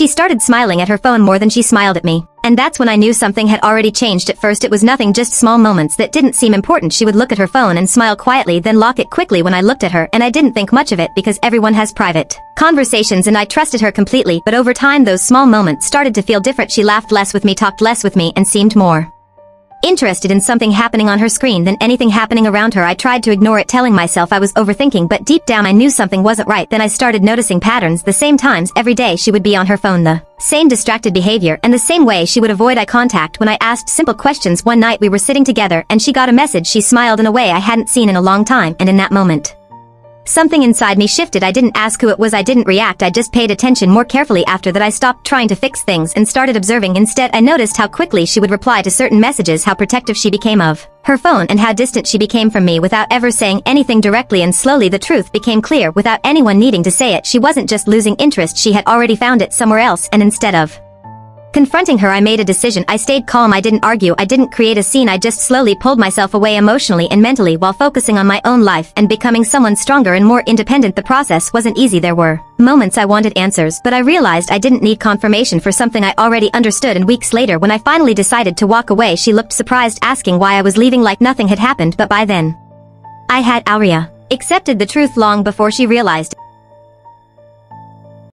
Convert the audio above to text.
She started smiling at her phone more than she smiled at me. And that's when I knew something had already changed. At first it was nothing, just small moments that didn't seem important. She would look at her phone and smile quietly, then lock it quickly when I looked at her, and I didn't think much of it because everyone has private conversations and I trusted her completely. But over time those small moments started to feel different. She laughed less with me, talked less with me, and seemed more interested in something happening on her screen than anything happening around her. I tried to ignore it, telling myself I was overthinking, but deep down I knew something wasn't right. Then I started noticing patterns. The same times every day she would be on her phone, the same distracted behavior, and the same way she would avoid eye contact when I asked simple questions. One night we were sitting together and she got a message. She smiled in a way I hadn't seen in a long time, and in that moment something inside me shifted. I didn't ask who it was, I didn't react, I just paid attention more carefully. After that I stopped trying to fix things and started observing. Instead I noticed how quickly she would reply to certain messages, how protective she became of her phone, and how distant she became from me without ever saying anything directly. And slowly the truth became clear without anyone needing to say it. She wasn't just losing interest, she had already found it somewhere else, and instead of confronting her, I made a decision. I stayed calm, I didn't argue, I didn't create a scene, I just slowly pulled myself away emotionally and mentally while focusing on my own life and becoming someone stronger and more independent. The process wasn't easy. There were moments I wanted answers, but I realized I didn't need confirmation for something I already understood. And weeks later, when I finally decided to walk away, she looked surprised, asking why I was leaving like nothing had happened. But by then, I had accepted the truth long before she realized.